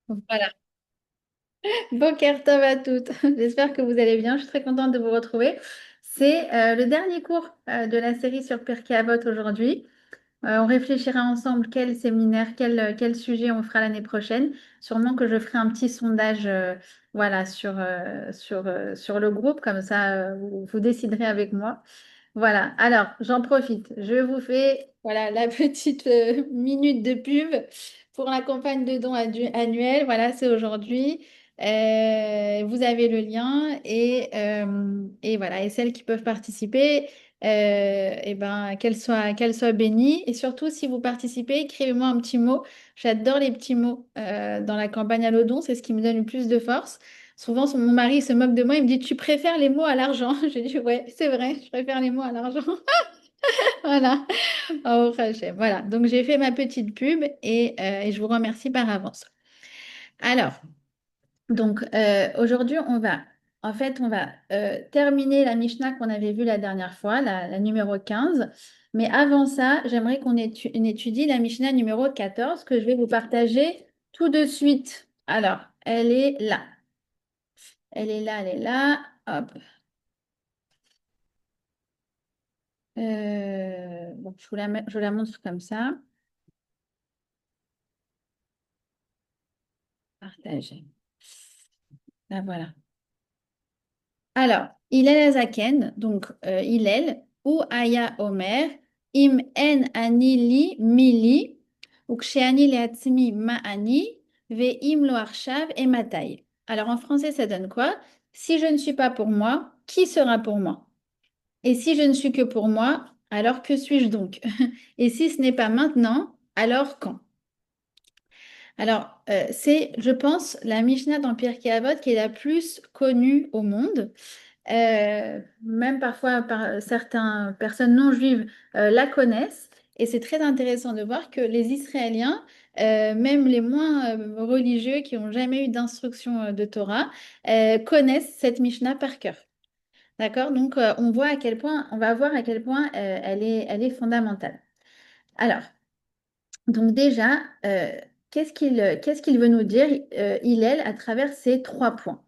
Voilà. Boker tov à toutes. J'espère que vous allez bien. Je suis très contente de vous retrouver. C'est le dernier cours de la série sur Pirkei Avot aujourd'hui. On réfléchira ensemble quel séminaire, quel sujet on fera l'année prochaine. Sûrement que je ferai un petit sondage voilà, sur le groupe. Comme ça, vous déciderez avec moi. Voilà, alors j'en profite. Je vous fais voilà, la petite minute de pub pour la campagne de dons annuelle. Voilà, c'est aujourd'hui. Vous avez le lien et voilà, et celles qui peuvent participer, et ben, qu'elles soient bénies. Et surtout, si vous participez, écrivez-moi un petit mot. J'adore les petits mots dans la campagne à l'odon, c'est ce qui me donne le plus de force. Souvent, mon mari se moque de moi, il me dit, tu préfères les mots à l'argent? J'ai dit, ouais, c'est vrai, je préfère les mots à l'argent. Voilà. Oh, Hachem. Voilà, donc j'ai fait ma petite pub et je vous remercie par avance. Alors, donc aujourd'hui, on va terminer la Mishnah qu'on avait vue la dernière fois, la numéro 15. Mais avant ça, j'aimerais qu'on étudie la Mishnah numéro 14 que je vais vous partager tout de suite. Alors, elle est là. Elle est là, elle est là. Hop. Bon, je vous la montre comme ça. Partager. Là, voilà. Alors, Hillel Azaken, donc Hillel, ou Aya Omer, Im en ani li mili, ou ksheani leatzmi ma'ani, ve im lo arshav et matai. Alors en français, ça donne quoi? Si je ne suis pas pour moi, qui sera pour moi? Et si je ne suis que pour moi, alors que suis-je donc? Et si ce n'est pas maintenant, alors quand? Alors, c'est, je pense, la Mishnah dans Pirkei Avot qui est la plus connue au monde. Même parfois, par certaines personnes non juives la connaissent. Et c'est très intéressant de voir que les Israéliens, même les moins religieux qui n'ont jamais eu d'instruction de Torah, connaissent cette Mishnah par cœur. D'accord? Donc, on voit à quel point, on va voir à quel point elle est fondamentale. Alors, donc déjà, qu'est-ce qu'il veut nous dire, Hillel, à travers ces 3 points?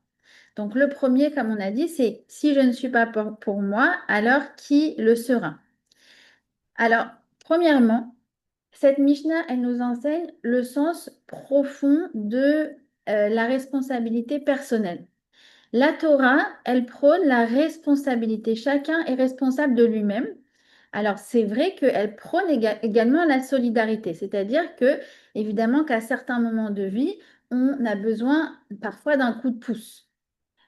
Donc le premier, comme on a dit, c'est si je ne suis pas pour moi, alors qui le sera? Alors, premièrement, cette Mishnah, elle nous enseigne le sens profond de la responsabilité personnelle. La Torah, elle prône la responsabilité. Chacun est responsable de lui-même. Alors, c'est vrai qu'elle prône également la solidarité, c'est-à-dire que, évidemment, qu'à certains moments de vie, on a besoin parfois d'un coup de pouce.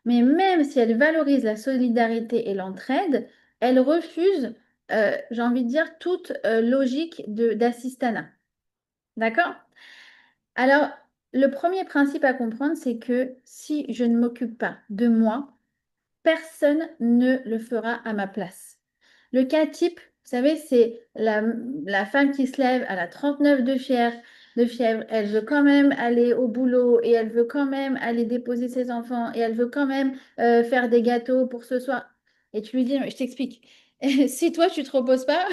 Mais même si elle valorise la solidarité et l'entraide, elle refuse, j'ai envie de dire, toute logique d'assistanat. D'accord? Alors, le premier principe à comprendre, c'est que si je ne m'occupe pas de moi, personne ne le fera à ma place. Le cas type, vous savez, c'est la femme qui se lève à la 39 de fièvre, elle veut quand même aller au boulot et elle veut quand même aller déposer ses enfants et elle veut quand même faire des gâteaux pour ce soir. Et tu lui dis, je t'explique, si toi tu te reposes pas,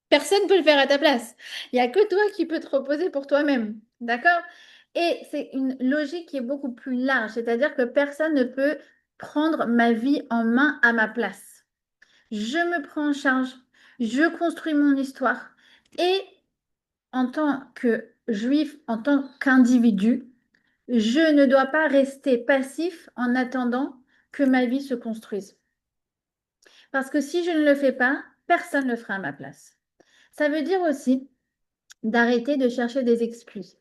personne ne peut le faire à ta place. Il n'y a que toi qui peux te reposer pour toi-même. D'accord? Et c'est une logique qui est beaucoup plus large, c'est-à-dire que personne ne peut prendre ma vie en main à ma place. Je me prends en charge, je construis mon histoire. Et en tant que juif, en tant qu'individu, je ne dois pas rester passif en attendant que ma vie se construise. Parce que si je ne le fais pas, personne ne le fera à ma place. Ça veut dire aussi d'arrêter de chercher des excuses.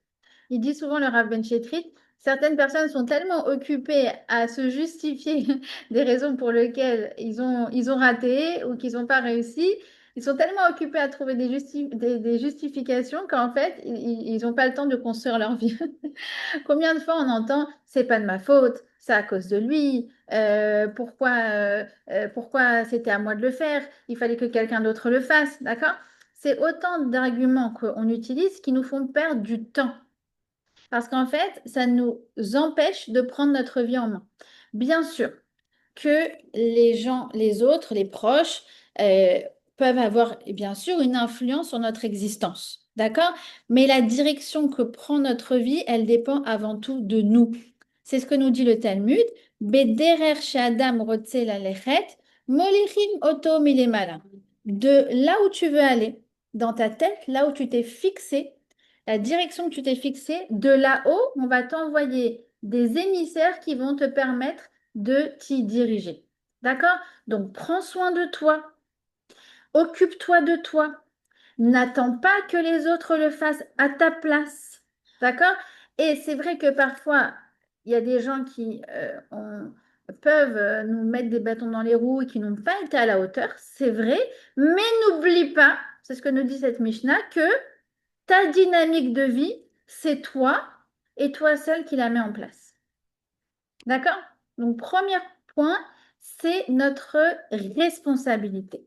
Il dit souvent, le Rav Ben Chetrit, certaines personnes sont tellement occupées à se justifier des raisons pour lesquelles ils ont raté ou qu'ils n'ont pas réussi. Ils sont tellement occupés à trouver des justifications qu'en fait, ils n'ont pas le temps de construire leur vie. Combien de fois on entend, c'est pas de ma faute, c'est à cause de lui, pourquoi c'était à moi de le faire, il fallait que quelqu'un d'autre le fasse, d'accord? C'est autant d'arguments qu'on utilise qui nous font perdre du temps. Parce qu'en fait, ça nous empêche de prendre notre vie en main. Bien sûr que les gens, les autres, les proches, euh, peuvent avoir, bien sûr, une influence sur notre existence. D'accord? Mais la direction que prend notre vie, elle dépend avant tout de nous. C'est ce que nous dit le Talmud. Bederer she'adam rotze lalechet, molichim oto milemala. De là où tu veux aller, dans ta tête, là où tu t'es fixé, la direction que tu t'es fixée, de là-haut, on va t'envoyer des émissaires qui vont te permettre de t'y diriger. D'accord? Donc, prends soin de toi, occupe-toi de toi. N'attends pas que les autres le fassent à ta place. D'accord? Et c'est vrai que parfois, il y a des gens qui peuvent nous mettre des bâtons dans les roues et qui n'ont pas été à la hauteur. C'est vrai. Mais n'oublie pas, c'est ce que nous dit cette Mishnah, que ta dynamique de vie, c'est toi et toi seul qui la mets en place. D'accord? Donc, premier point, c'est notre responsabilité.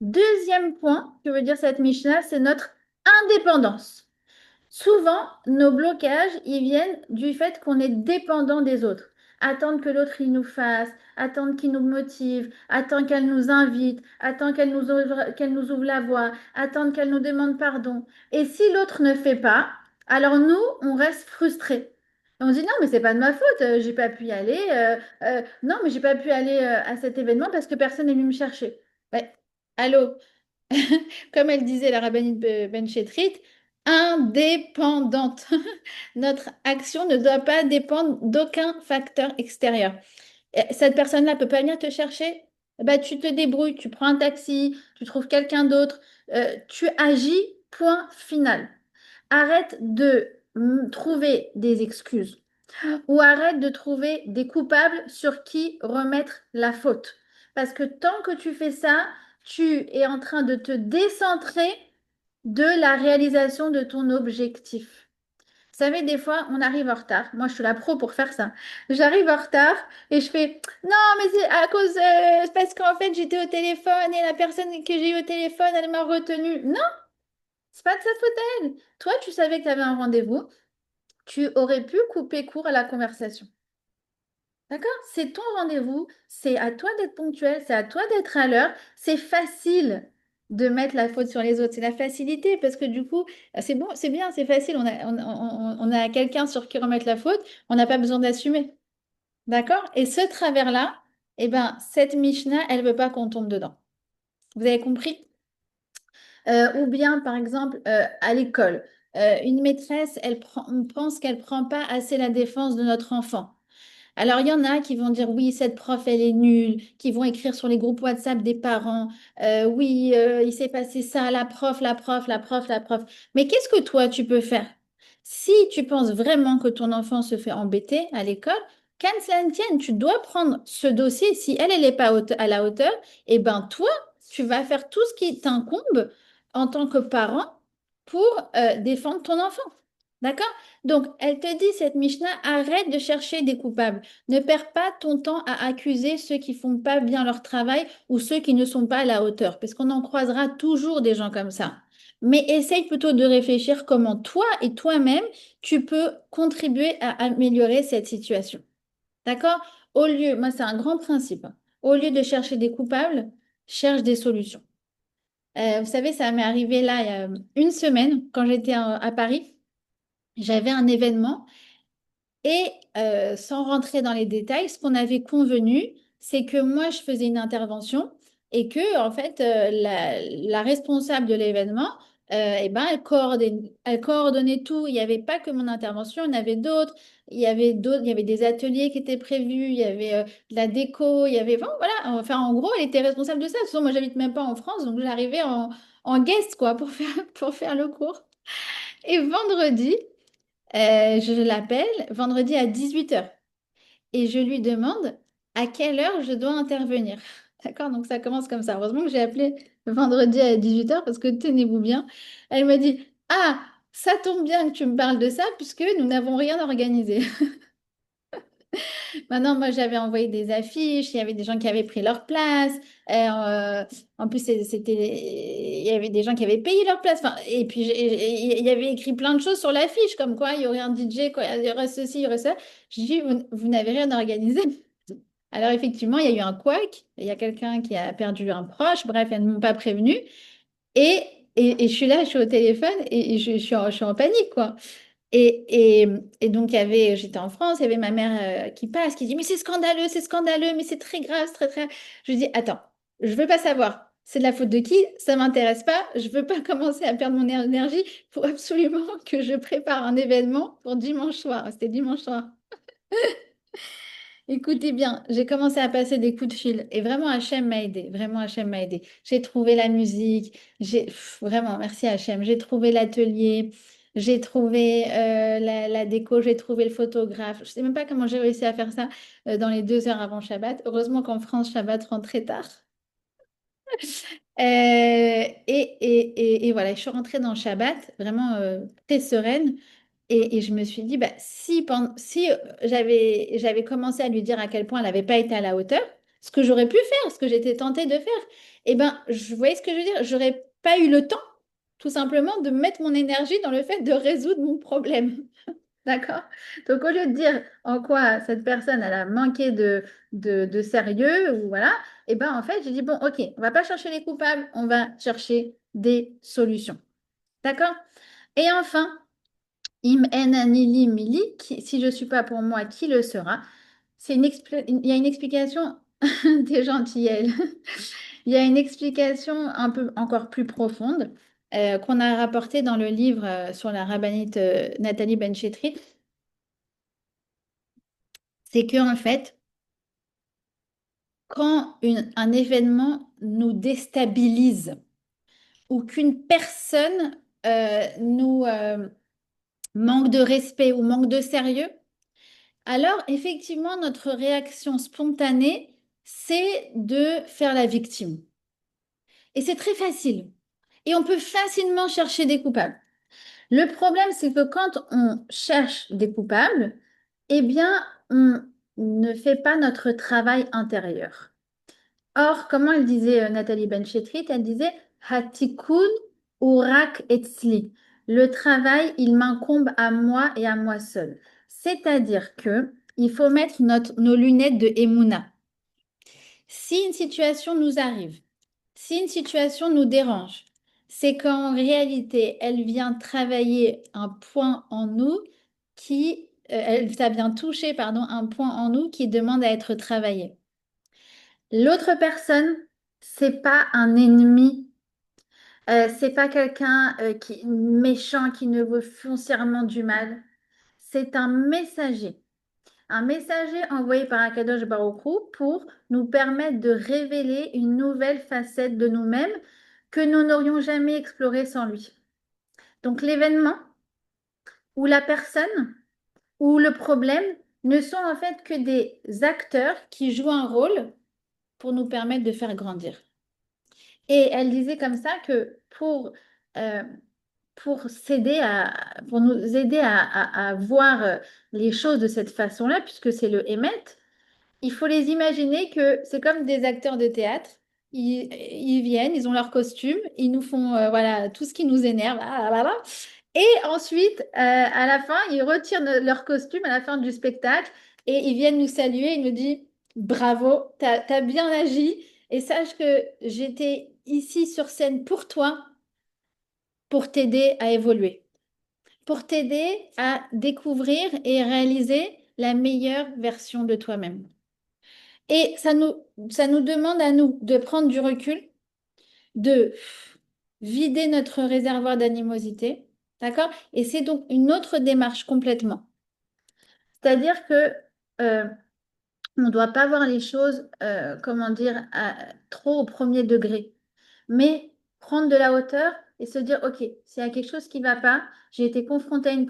Deuxième point que veut dire cette Mishnah, c'est notre indépendance. Souvent, nos blocages, ils viennent du fait qu'on est dépendant des autres. Attendre que l'autre il nous fasse, attendre qu'il nous motive, attendre qu'elle nous invite, attendre qu'elle nous ouvre la voie, attendre qu'elle nous demande pardon. Et si l'autre ne fait pas, alors nous, on reste frustrés. Et on se dit non, mais c'est pas de ma faute, j'ai pas pu y aller. Non, mais j'ai pas pu aller à cet événement parce que personne n'est venu me chercher. Ouais. Allô, comme elle disait la rabbinite Ben Chetrit, indépendante. Notre action ne doit pas dépendre d'aucun facteur extérieur. Et cette personne-là ne peut pas venir te chercher. Bah, tu te débrouilles, tu prends un taxi, tu trouves quelqu'un d'autre, tu agis, point final. Arrête de trouver des excuses ou arrête de trouver des coupables sur qui remettre la faute. Parce que tant que tu fais ça, tu es en train de te décentrer de la réalisation de ton objectif. Vous savez, des fois, on arrive en retard. Moi, je suis la pro pour faire ça. J'arrive en retard et je fais non, mais c'est à cause, c'est parce qu'en fait, j'étais au téléphone et la personne que j'ai eu au téléphone, elle m'a retenue. Non, c'est pas de sa faute à elle. Toi, tu savais que tu avais un rendez-vous. Tu aurais pu couper court à la conversation. D'accord? C'est ton rendez-vous, c'est à toi d'être ponctuel, c'est à toi d'être à l'heure. C'est facile de mettre la faute sur les autres, c'est la facilité parce que du coup, c'est bon, c'est bien, c'est facile. On a quelqu'un sur qui remettre la faute, on n'a pas besoin d'assumer. D'accord? Et ce travers-là, eh ben, cette Mishnah, elle ne veut pas qu'on tombe dedans. Vous avez compris? Ou bien, par exemple, à l'école, une maîtresse, on pense qu'elle ne prend pas assez la défense de notre enfant. Alors, il y en a qui vont dire oui, cette prof, elle est nulle, qui vont écrire sur les groupes WhatsApp des parents, oui, il s'est passé ça, la prof, la prof, la prof, la prof. Mais qu'est-ce que toi, tu peux faire? Si tu penses vraiment que ton enfant se fait embêter à l'école, qu'à cela ne tienne, tu dois prendre ce dossier. Si elle, elle n'est pas à la hauteur, eh ben toi, tu vas faire tout ce qui t'incombe en tant que parent pour défendre ton enfant. D'accord? Donc, elle te dit, cette Mishnah, arrête de chercher des coupables. Ne perds pas ton temps à accuser ceux qui font pas bien leur travail ou ceux qui ne sont pas à la hauteur, parce qu'on en croisera toujours des gens comme ça. Mais essaye plutôt de réfléchir comment toi et toi-même, tu peux contribuer à améliorer cette situation. D'accord? Au lieu, moi, c'est un grand principe, hein. Au lieu de chercher des coupables, cherche des solutions. Vous savez, ça m'est arrivé là il y a une semaine quand j'étais à Paris. J'avais un événement et sans rentrer dans les détails, ce qu'on avait convenu, c'est que moi, je faisais une intervention et que, en fait, la responsable de l'événement, eh ben, elle coordonnait tout. Il n'y avait pas que mon intervention, il y en avait d'autres. Il y avait des ateliers qui étaient prévus, il y avait de la déco, il y avait, bon, voilà. Enfin, en gros, elle était responsable de ça. De toute façon, moi, j'habite même pas en France, donc j'arrivais en guest, quoi, pour faire, pour faire le cours. Et vendredi, je l'appelle vendredi à 18h et je lui demande à quelle heure je dois intervenir. D'accord? Donc ça commence comme ça. Heureusement que j'ai appelé vendredi à 18h parce que tenez-vous bien. Elle m'a dit, ah, ça tombe bien que tu me parles de ça puisque nous n'avons rien organisé. Maintenant, moi, j'avais envoyé des affiches, il y avait des gens qui avaient pris leur place. En plus, il y avait des gens qui avaient payé leur place. Enfin, et puis, il y avait écrit plein de choses sur l'affiche, comme quoi il y aurait un DJ, quoi, il y aurait ceci, il y aurait ça. J'ai dit, vous n'avez rien organisé. Alors, effectivement, il y a eu un couac. Il y a quelqu'un qui a perdu un proche. Bref, elles ne m'ont pas prévenu. Et Et je suis là, je suis au téléphone et je suis en panique, quoi. Et donc, j'étais en France, il y avait ma mère qui passe, qui dit, mais c'est scandaleux, mais c'est très grave, c'est très, très... Je lui dis, attends, je veux pas savoir. C'est de la faute de qui? Ça m'intéresse pas. Je veux pas commencer à perdre mon énergie pour absolument que je prépare un événement pour dimanche soir. C'était dimanche soir. Écoutez bien, j'ai commencé à passer des coups de fil et vraiment Hachem m'a aidé. Vraiment Hachem m'a aidé. J'ai trouvé la musique, vraiment merci Hachem. J'ai trouvé l'atelier, j'ai trouvé la déco, j'ai trouvé le photographe. Je sais même pas comment j'ai réussi à faire ça dans les 2 heures avant Shabbat. Heureusement qu'en France, Shabbat rentre très tard. Et voilà, je suis rentrée dans Shabbat vraiment très sereine. Et je me suis dit, bah, si j'avais commencé à lui dire à quel point elle n'avait pas été à la hauteur, ce que j'aurais pu faire, ce que j'étais tentée de faire, eh ben, vous voyez ce que je veux dire? J'aurais pas eu le temps, tout simplement, de mettre mon énergie dans le fait de résoudre mon problème. D'accord? Donc, au lieu de dire en quoi cette personne, elle a manqué de sérieux, ou voilà, eh ben, en fait, j'ai dit, bon, ok, on va pas chercher les coupables, on va chercher des solutions. D'accord? Et enfin, Im en anili mili, si je ne suis pas pour moi, qui le sera? Il y a une explication des gentillelles. Il y a une explication un peu encore plus profonde qu'on a rapportée dans le livre sur la rabbinite Nathalie Benchetrit. C'est que en fait, quand un événement nous déstabilise ou qu'une personne nous manque de respect ou manque de sérieux, alors, effectivement, notre réaction spontanée, c'est de faire la victime. Et c'est très facile. Et on peut facilement chercher des coupables. Le problème, c'est que quand on cherche des coupables, eh bien, on ne fait pas notre travail intérieur. Or, comment elle disait Nathalie Benchetrit, elle disait Hatikun urak etzli. Le travail, il m'incombe à moi et à moi seul. C'est-à-dire que il faut mettre nos lunettes de Emouna. Si une situation nous arrive, si une situation nous dérange, c'est qu'en réalité, elle vient travailler un point en nous ça vient toucher, pardon, un point en nous qui demande à être travaillé. L'autre personne, c'est pas un ennemi, c'est pas quelqu'un qui méchant qui ne veut foncièrement du mal. C'est un messager envoyé par Akadosh Baruch Hu pour nous permettre de révéler une nouvelle facette de nous-mêmes que nous n'aurions jamais explorée sans lui. Donc l'événement ou la personne ou le problème ne sont en fait que des acteurs qui jouent un rôle pour nous permettre de faire grandir. Et elle disait comme ça que euh, pour nous aider à voir les choses de cette façon-là, puisque c'est le Hémet, il faut les imaginer que c'est comme des acteurs de théâtre. Ils viennent, ils ont leur costume, ils nous font voilà, tout ce qui nous énerve. Ah là là. Et ensuite, à la fin, ils retirent leur costume à la fin du spectacle et ils viennent nous saluer. Ils nous disent bravo, t'as bien agi et sache que j'étais ici sur scène pour toi, pour t'aider à évoluer, pour t'aider à découvrir et réaliser la meilleure version de toi-même. Et ça nous demande à nous de prendre du recul, de vider notre réservoir d'animosité, d'accord? Et c'est donc une autre démarche complètement. C'est-à-dire que euh, on ne doit pas voir les choses, comment dire, trop au premier degré, mais prendre de la hauteur et se dire, OK, s'il y a quelque chose qui ne va pas, j'ai été confrontée à un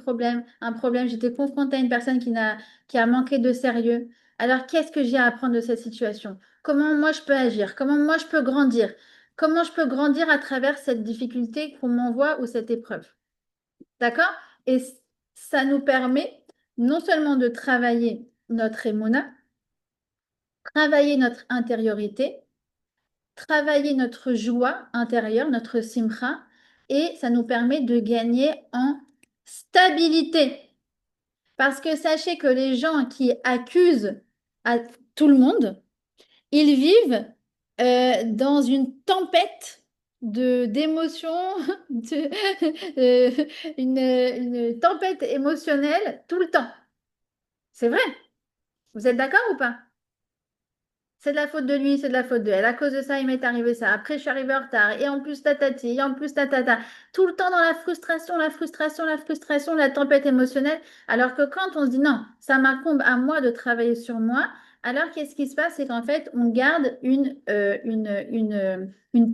problème, j'ai été confrontée à une personne qui a manqué de sérieux. Alors, qu'est-ce que j'ai à apprendre de cette situation? Comment moi je peux agir? Comment moi je peux grandir? Comment je peux grandir à travers cette difficulté qu'on m'envoie ou cette épreuve? D'accord? Et ça nous permet non seulement de travailler notre émouna, travailler notre intériorité, travailler notre joie intérieure, notre simcha, et ça nous permet de gagner en stabilité. Parce que sachez que les gens qui accusent à tout le monde, ils vivent dans une tempête d'émotions, de, une tempête émotionnelle tout le temps. C'est vrai. Vous êtes d'accord ou pas? C'est de la faute de lui, c'est de la faute de elle. À cause de ça, il m'est arrivé ça. Après, je suis arrivée en retard. Et en plus, tatati, et en plus, tatata. Tout le temps dans la frustration, la frustration, la frustration, la tempête émotionnelle. Alors que quand on se dit non, ça m'incombe à moi de travailler sur moi, alors qu'est-ce qui se passe? C'est qu'en fait, on garde une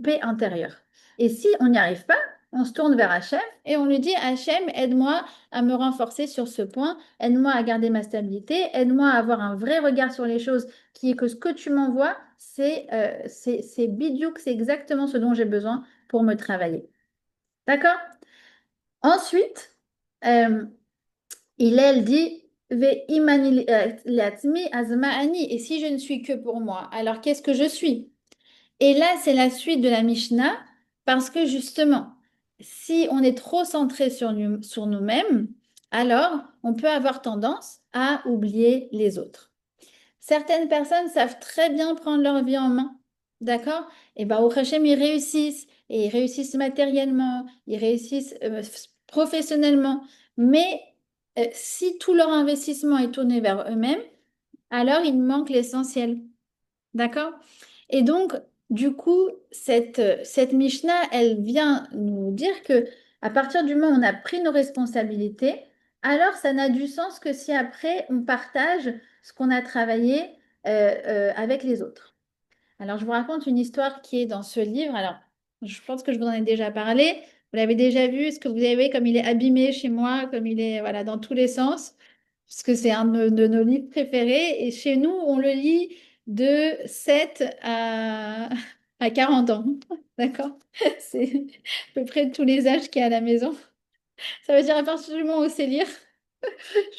paix intérieure. Et si on n'y arrive pas, on se tourne vers Hachem et on lui dit, Hachem, aide-moi à me renforcer sur ce point, aide-moi à garder ma stabilité, aide-moi à avoir un vrai regard sur les choses qui est que ce que tu m'envoies, c'est bidiouk, c'est exactement ce dont j'ai besoin pour me travailler. D'accord? Ensuite, euh, elle dit, Ve imani latmi azma'ani. Et si je ne suis que pour moi, alors qu'est-ce que je suis? Et là, c'est la suite de la Mishnah, parce que justement, si on est trop centré sur nous-mêmes, alors on peut avoir tendance à oublier les autres. Certaines personnes savent très bien prendre leur vie en main, d'accord? Et bien, au Hachem, ils réussissent, et ils réussissent matériellement, ils réussissent professionnellement, mais si tout leur investissement est tourné vers eux-mêmes, alors il manque l'essentiel, d'accord? Et donc, du coup, cette Mishnah, elle vient nous dire que à partir du moment où on a pris nos responsabilités, alors ça n'a du sens que si après on partage ce qu'on a travaillé avec les autres. Alors, je vous raconte une histoire qui est dans ce livre. Alors, je pense que je vous en ai déjà parlé. Vous l'avez déjà vu. Est-ce que vous avez vu comme il est abîmé chez moi, comme il est voilà, dans tous les sens? Parce que c'est un de nos livres préférés. Et chez nous, on le lit de 7 à 40 ans. D'accord? C'est à peu près tous les âges qu'il y a à la maison. Ça veut dire à partir du moment où c'est lire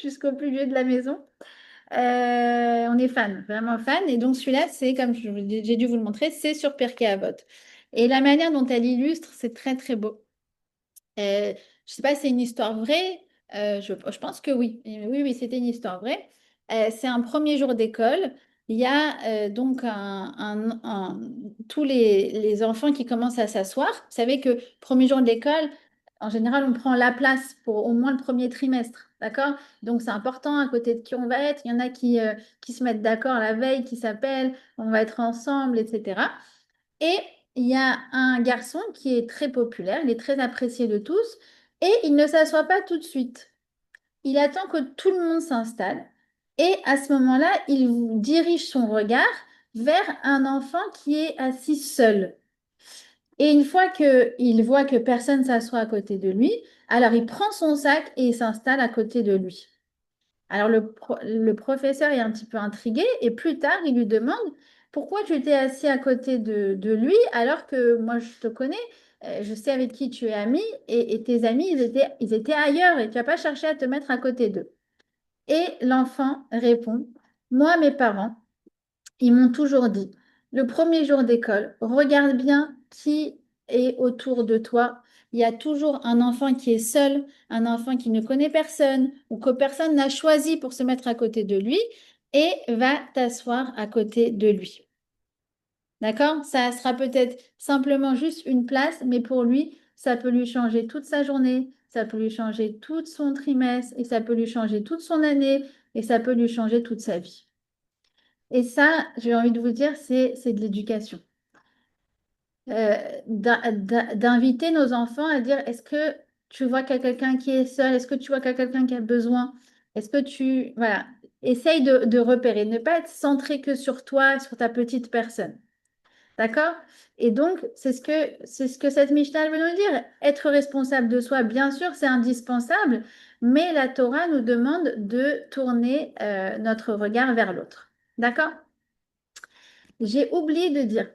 jusqu'au plus vieux de la maison. On est fan, vraiment fan. Et donc celui-là, c'est comme j'ai dû vous le montrer, c'est sur Pirkei Avot. Et la manière dont elle illustre, c'est très très beau. Je ne sais pas si c'est une histoire vraie. Je pense que oui. Oui, oui, c'était une histoire vraie. C'est un premier jour d'école. Il y a donc tous les enfants qui commencent à s'asseoir. Vous savez que premier jour d'école, en général, on prend la place pour au moins le premier trimestre. D'accord? Donc, c'est important à côté de qui on va être. Il y en a qui se mettent d'accord la veille, qui s'appellent, on va être ensemble, etc. Et il y a un garçon qui est très populaire, il est très apprécié de tous, et il ne s'assoit pas tout de suite. Il attend que tout le monde s'installe, et à ce moment-là, il dirige son regard vers un enfant qui est assis seul. Et une fois qu'il voit que personne s'assoit à côté de lui, alors il prend son sac et il s'installe à côté de lui. Alors le professeur est un petit peu intrigué et plus tard, il lui demande pourquoi tu étais assis à côté de lui alors que moi je te connais, je sais avec qui tu es ami et tes amis, ils étaient ailleurs et tu n'as pas cherché à te mettre à côté d'eux. Et l'enfant répond, moi, mes parents, ils m'ont toujours dit, le premier jour d'école, regarde bien qui est autour de toi. Il y a toujours un enfant qui est seul, un enfant qui ne connaît personne ou que personne n'a choisi pour se mettre à côté de lui et va t'asseoir à côté de lui. D'accord? Ça sera peut-être simplement juste une place, mais pour lui, ça peut lui changer toute sa journée, ça peut lui changer tout son trimestre et ça peut lui changer toute son année et ça peut lui changer toute sa vie. Et ça, j'ai envie de vous dire, c'est de l'éducation. D'inviter nos enfants à dire, est-ce que tu vois qu'il y a quelqu'un qui est seul? Est-ce que tu vois qu'il y a quelqu'un qui a besoin? Est-ce que tu... Voilà, essaye de repérer, ne pas être centré que sur toi, sur ta petite personne. D'accord? Et donc, c'est ce que cette Mishnah veut nous dire. Être responsable de soi, bien sûr, c'est indispensable, mais la Torah nous demande de tourner notre regard vers l'autre. D'accord? J'ai oublié de dire,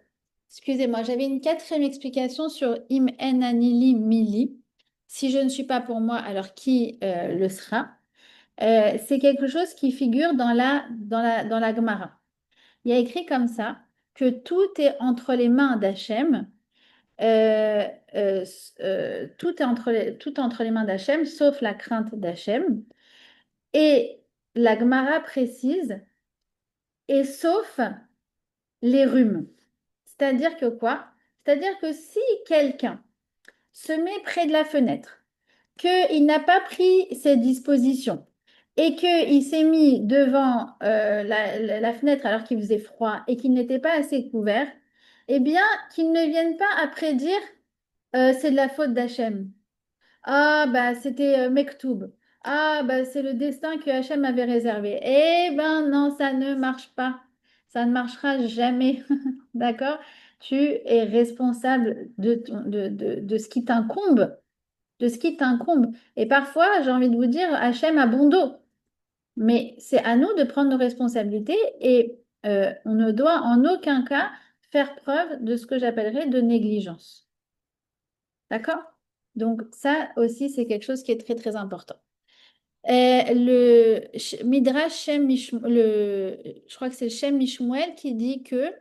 excusez-moi, j'avais une quatrième explication sur im en anili mili. Si je ne suis pas pour moi, alors qui le sera? C'est quelque chose qui figure dans la Gemara. Il y a écrit comme ça que tout est entre les mains d'Hachem. euh, euh, tout est entre les mains d'Hachem, sauf la crainte d'Hachem. Et la Gemara précise, et sauf les rhumes. C'est-à-dire que quoi? C'est-à-dire que si quelqu'un se met près de la fenêtre, qu'il n'a pas pris ses dispositions et qu'il s'est mis devant la fenêtre alors qu'il faisait froid et qu'il n'était pas assez couvert, eh bien, qu'il ne vienne pas après dire c'est de la faute d'Hachem. Ah, bah, c'était Mektoub. Ah, bah, c'est le destin que Hachem avait réservé. Eh ben non, ça ne marche pas. Ça ne marchera jamais. D'accord? Tu es responsable de ce qui t'incombe. De ce qui t'incombe. Et parfois, j'ai envie de vous dire, Hachem a bon dos. Mais c'est à nous de prendre nos responsabilités et on ne doit en aucun cas faire preuve de ce que j'appellerais de négligence. D'accord? Donc ça aussi, c'est quelque chose qui est très, très important. Midrash je crois que c'est Shem Mishmuel qui dit que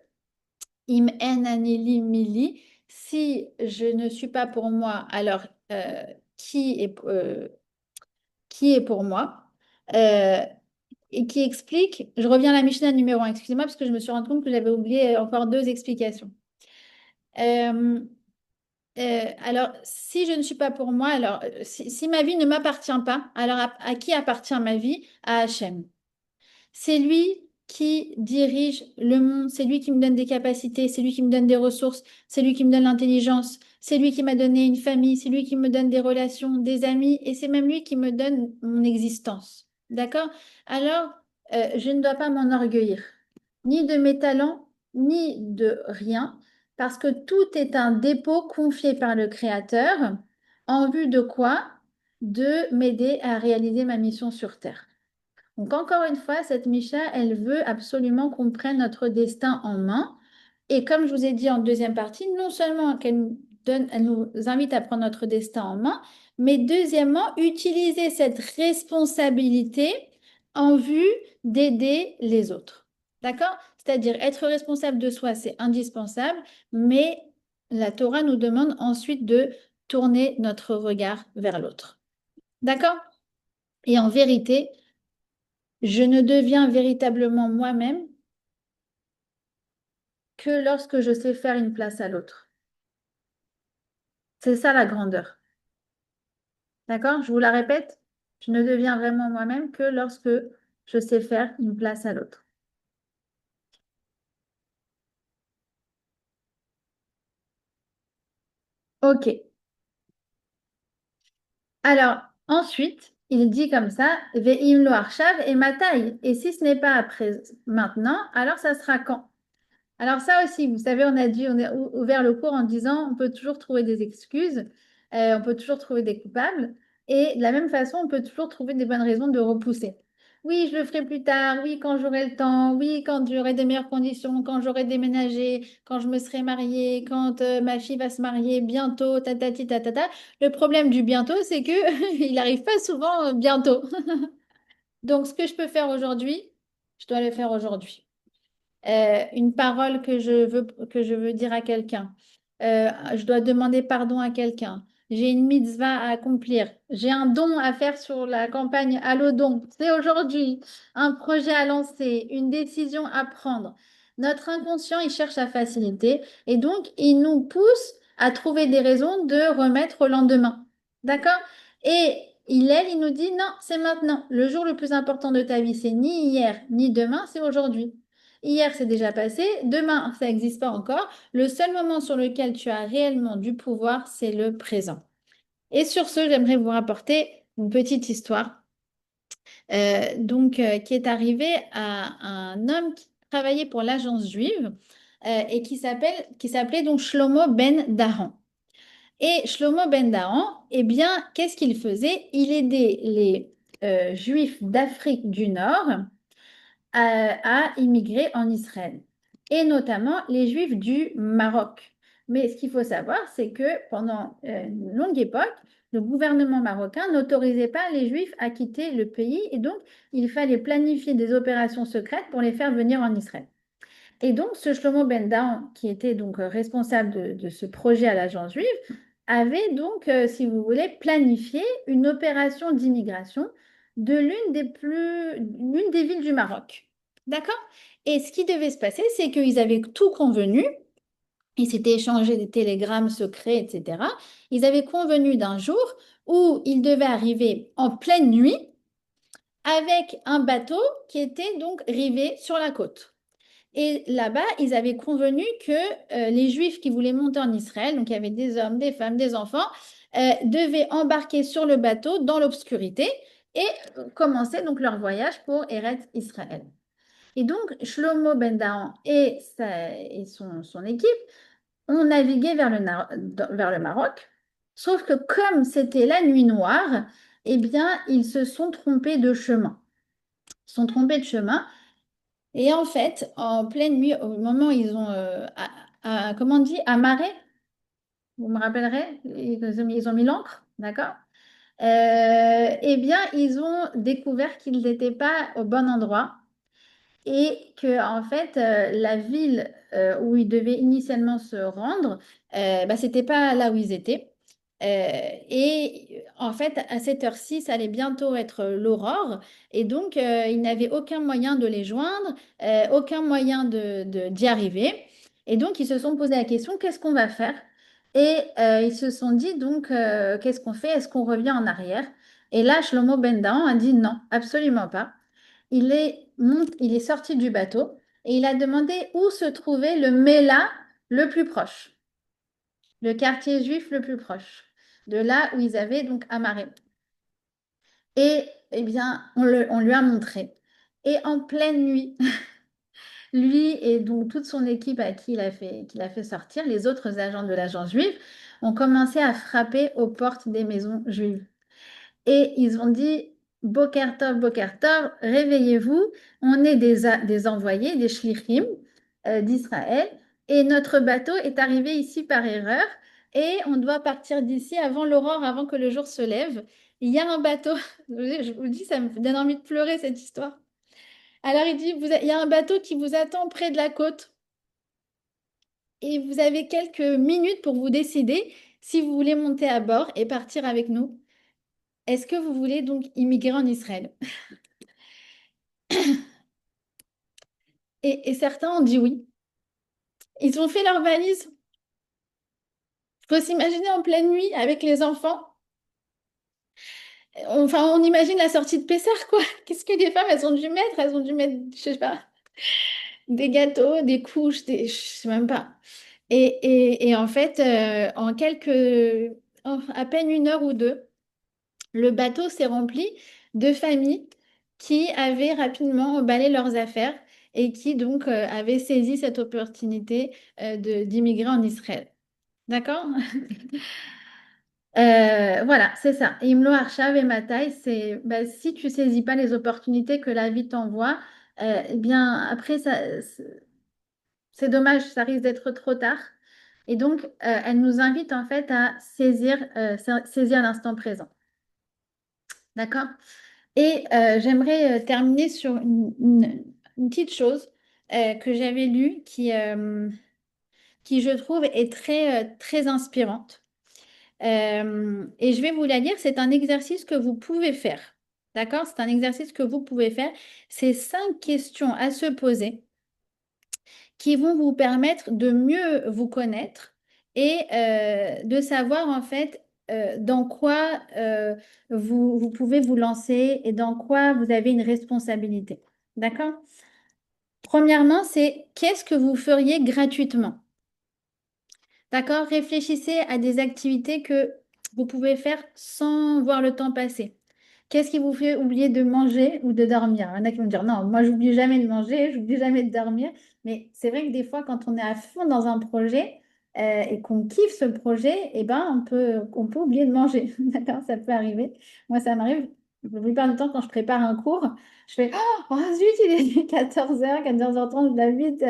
Im en anili mili, si je ne suis pas pour moi, alors qui est, euh, qui est pour moi? Euh, et qui explique, je reviens à la Mishnah numéro 1, excusez-moi parce que je me suis rendu compte que j'avais oublié encore deux explications. Euh, alors, si je ne suis pas pour moi, alors si ma vie ne m'appartient pas, alors à qui appartient ma vie? À Hachem. C'est lui qui dirige le monde, c'est lui qui me donne des capacités, c'est lui qui me donne des ressources, c'est lui qui me donne l'intelligence, c'est lui qui m'a donné une famille, c'est lui qui me donne des relations, des amis, et c'est même lui qui me donne mon existence. D'accord? Alors, je ne dois pas m'enorgueillir, ni de mes talents, ni de rien, parce que tout est un dépôt confié par le Créateur, en vue de quoi? De m'aider à réaliser ma mission sur Terre. Donc encore une fois, cette Misha, elle veut absolument qu'on prenne notre destin en main. Et comme je vous ai dit en deuxième partie, non seulement qu'elle nous donne, elle nous invite à prendre notre destin en main, mais deuxièmement, utiliser cette responsabilité en vue d'aider les autres. D'accord? C'est-à-dire être responsable de soi, c'est indispensable, mais la Torah nous demande ensuite de tourner notre regard vers l'autre. D'accord? Et en vérité, je ne deviens véritablement moi-même que lorsque je sais faire une place à l'autre. C'est ça la grandeur. D'accord? Je vous la répète, je ne deviens vraiment moi-même que lorsque je sais faire une place à l'autre. Ok. Alors, ensuite, il dit comme ça, Ve'im lo arshav et ma taille. Et si ce n'est pas après maintenant, alors ça sera quand? Alors ça aussi, vous savez, on a ouvert le cours en disant on peut toujours trouver des excuses, on peut toujours trouver des coupables, et de la même façon, on peut toujours trouver des bonnes raisons de repousser. Oui, je le ferai plus tard, oui, quand j'aurai le temps, oui, quand j'aurai des meilleures conditions, quand j'aurai déménagé, quand je me serai mariée, quand ma fille va se marier bientôt, tatati tatata. Le problème du bientôt, c'est que il n'arrive pas souvent bientôt. Donc, ce que je peux faire aujourd'hui, je dois le faire aujourd'hui. Une parole que je veux dire à quelqu'un. Je dois demander pardon à quelqu'un. J'ai une mitzvah à accomplir. J'ai un don à faire sur la campagne Allo Don. C'est aujourd'hui un projet à lancer, une décision à prendre. Notre inconscient, il cherche la facilité et donc il nous pousse à trouver des raisons de remettre au lendemain. D'accord? Et il nous dit non, c'est maintenant. Le jour le plus important de ta vie, c'est ni hier, ni demain, c'est aujourd'hui. Hier, c'est déjà passé. Demain, ça n'existe pas encore. Le seul moment sur lequel tu as réellement du pouvoir, c'est le présent. Et sur ce, j'aimerais vous rapporter une petite histoire qui est arrivée à un homme qui travaillait pour l'agence juive et qui s'appelait donc Shlomo Ben Dahan. Et Shlomo Ben Dahan, eh bien, qu'est-ce qu'il faisait? Il aidait les Juifs d'Afrique du Nord à immigrer en Israël, et notamment les Juifs du Maroc. Mais ce qu'il faut savoir, c'est que pendant une longue époque, le gouvernement marocain n'autorisait pas les Juifs à quitter le pays, et donc il fallait planifier des opérations secrètes pour les faire venir en Israël. Et donc, ce Shlomo Ben Dahan, qui était donc responsable de ce projet à l'agence juive, avait donc, si vous voulez, planifié une opération d'immigration de l'une des villes du Maroc. D'accord? Et ce qui devait se passer, c'est qu'ils avaient tout convenu Ils s'étaient échangé des télégrammes secrets, etc. Ils avaient convenu d'un jour où ils devaient arriver en pleine nuit avec un bateau qui était donc rivé sur la côte. Et là-bas, ils avaient convenu que les Juifs qui voulaient monter en Israël, donc il y avait des hommes, des femmes, des enfants, devaient embarquer sur le bateau dans l'obscurité et commencer donc leur voyage pour Eretz Israël. Et donc, Shlomo Ben Dahan et son équipe ont navigué vers le Maroc. Sauf que comme c'était la nuit noire, eh bien, ils se sont trompés de chemin. Ils se sont trompés de chemin. Et en fait, en pleine nuit, au moment où ils ont, comment on dit, amarré, vous me rappellerez, ils ont mis l'ancre, d'accord? Eh bien, ils ont découvert qu'ils n'étaient pas au bon endroit et que en fait la ville où ils devaient initialement se rendre, bah, c'était pas là où ils étaient. Et en fait, à cette heure-ci, ça allait bientôt être l'aurore, et donc ils n'avaient aucun moyen de les joindre, aucun moyen d'y arriver. Et donc ils se sont posé la question, qu'est-ce qu'on va faire? Et ils se sont dit donc, qu'est-ce qu'on fait? Est-ce qu'on revient en arrière? Et là, Shlomo Ben Dahan a dit non, absolument pas. Il est sorti du bateau et il a demandé où se trouvait le Mela le plus proche, le quartier juif le plus proche, de là où ils avaient donc amarré. Et eh bien, on lui a montré. Et en pleine nuit, lui et donc toute son équipe à qui qu'il a fait sortir, les autres agents de l'agence juive, ont commencé à frapper aux portes des maisons juives. Et ils ont dit, Boker Tov, réveillez-vous, on est des envoyés, des shlichim d'Israël, et notre bateau est arrivé ici par erreur, et on doit partir d'ici avant l'aurore, avant que le jour se lève. Il y a un bateau, je vous dis, ça me donne envie de pleurer cette histoire. Alors il dit, il y a un bateau qui vous attend près de la côte, et vous avez quelques minutes pour vous décider si vous voulez monter à bord et partir avec nous. Est-ce que vous voulez donc immigrer en Israël? Et certains ont dit oui. Ils ont fait leur valise. Faut s'imaginer en pleine nuit avec les enfants. Enfin, on imagine la sortie de Pessah, quoi. Qu'est-ce que les femmes, elles ont dû mettre? Elles ont dû mettre, je sais pas, des gâteaux, des couches, je sais même pas. Et en fait, à peine une heure ou deux, le bateau s'est rempli de familles qui avaient rapidement emballé leurs affaires et qui donc avaient saisi cette opportunité d'immigrer en Israël. D'accord? Voilà, c'est ça. Imlo Arshav et Matai, c'est bah, si tu saisis pas les opportunités que la vie t'envoie, eh bien après c'est dommage, ça risque d'être trop tard. Et donc elle nous invite en fait à saisir l'instant présent. D'accord? Et j'aimerais terminer sur une petite chose que j'avais lue qui, je trouve, est très inspirante. Et je vais vous la lire. C'est un exercice que vous pouvez faire. D'accord? C'est un exercice que vous pouvez faire. C'est 5 questions à se poser qui vont vous permettre de mieux vous connaître et de savoir en fait dans quoi vous pouvez vous lancer et dans quoi vous avez une responsabilité. D'accord? Premièrement, c'est qu'est-ce que vous feriez gratuitement? D'accord? Réfléchissez à des activités que vous pouvez faire sans voir le temps passer. Qu'est-ce qui vous fait oublier de manger ou de dormir? Il y en a qui vont dire non, moi j'oublie jamais de manger, j'oublie jamais de dormir. Mais c'est vrai que des fois, quand on est à fond dans un projet et qu'on kiffe ce projet, eh ben, on peut oublier de manger. D'accord? Ça peut arriver. Moi, ça m'arrive la plupart du temps quand je prépare un cours. Je fais oh zut, il est 14h, 14h30, je dois vite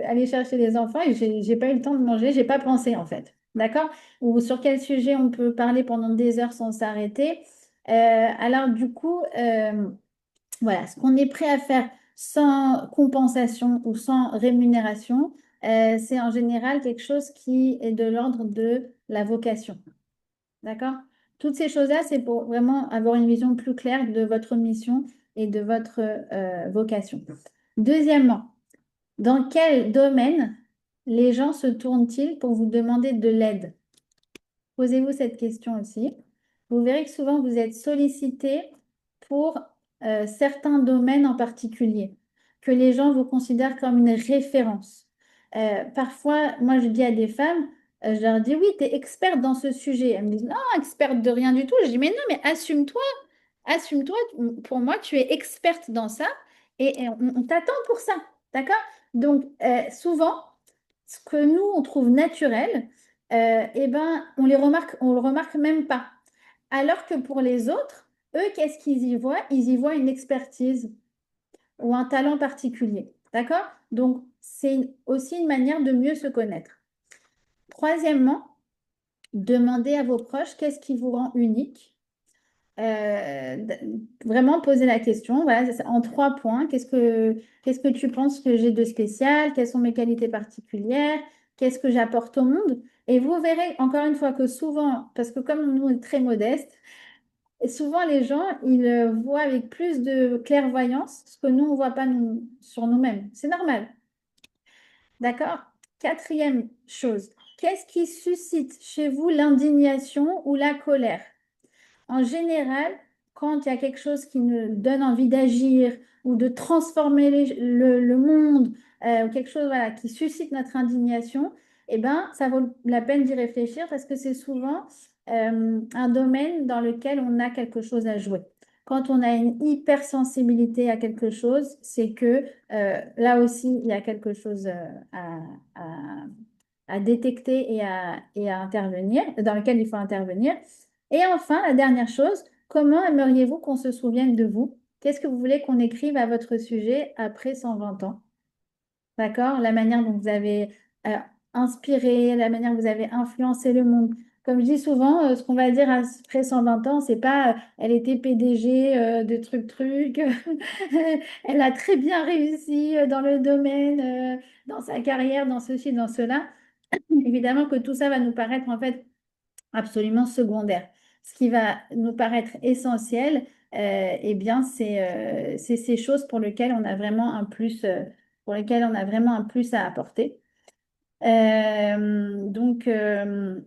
aller chercher les enfants et j'ai pas eu le temps de manger, j'ai pas pensé en fait. D'accord? Ou sur quel sujet on peut parler pendant des heures sans s'arrêter. Alors du coup, voilà, ce qu'on est prêt à faire sans compensation ou sans rémunération, c'est en général quelque chose qui est de l'ordre de la vocation. D'accord? Toutes ces choses-là, c'est pour vraiment avoir une vision plus claire de votre mission et de votre vocation. Deuxièmement, dans quel domaine les gens se tournent-ils pour vous demander de l'aide? Posez-vous cette question aussi. Vous verrez que souvent vous êtes sollicité pour certains domaines en particulier, que les gens vous considèrent comme une référence. Parfois, moi je dis à des femmes, je leur dis oui, tu es experte dans ce sujet. Elles me disent non, experte de rien du tout. Je dis mais non, mais assume-toi, assume-toi. Pour moi, tu es experte dans ça et on t'attend pour ça. D'accord? Donc, souvent, ce que nous, on trouve naturel, eh ben, on le remarque même pas. Alors que pour les autres, eux, qu'est-ce qu'ils y voient? Ils y voient une expertise ou un talent particulier. D'accord? Donc, c'est aussi une manière de mieux se connaître. Troisièmement, demandez à vos proches qu'est-ce qui vous rend unique. Vraiment poser la question, voilà, en 3 points. Qu'est-ce que tu penses que j'ai de spécial? Quelles sont mes qualités particulières? Qu'est-ce que j'apporte au monde? Et vous verrez encore une fois que souvent, parce que comme nous on est très modeste, et souvent les gens, ils voient avec plus de clairvoyance ce que nous, on ne voit pas sur nous-mêmes. C'est normal. D'accord? Quatrième chose, qu'est-ce qui suscite chez vous l'indignation ou la colère? En général, quand il y a quelque chose qui nous donne envie d'agir ou de transformer le monde, ou quelque chose voilà, qui suscite notre indignation, eh ben, ça vaut la peine d'y réfléchir parce que c'est souvent un domaine dans lequel on a quelque chose à jouer. Quand on a une hypersensibilité à quelque chose, c'est que là aussi, il y a quelque chose à- à détecter et à intervenir, dans lequel il faut intervenir. Et enfin, la dernière chose, comment aimeriez-vous qu'on se souvienne de vous? Qu'est-ce que vous voulez qu'on écrive à votre sujet après 120 ans? D'accord? La manière dont vous avez euh, inspiré, la manière dont vous avez influencé le monde. Comme je dis souvent, ce qu'on va dire après 120 ans, c'est pas elle était PDG de truc. Elle a très bien réussi dans le domaine, dans sa carrière, dans ceci, dans cela. Évidemment que tout ça va nous paraître en fait absolument secondaire. Ce qui va nous paraître essentiel, eh bien, c'est ces choses pour lesquelles on a vraiment un plus, pour lesquelles on a vraiment un plus à apporter. Euh, donc, euh,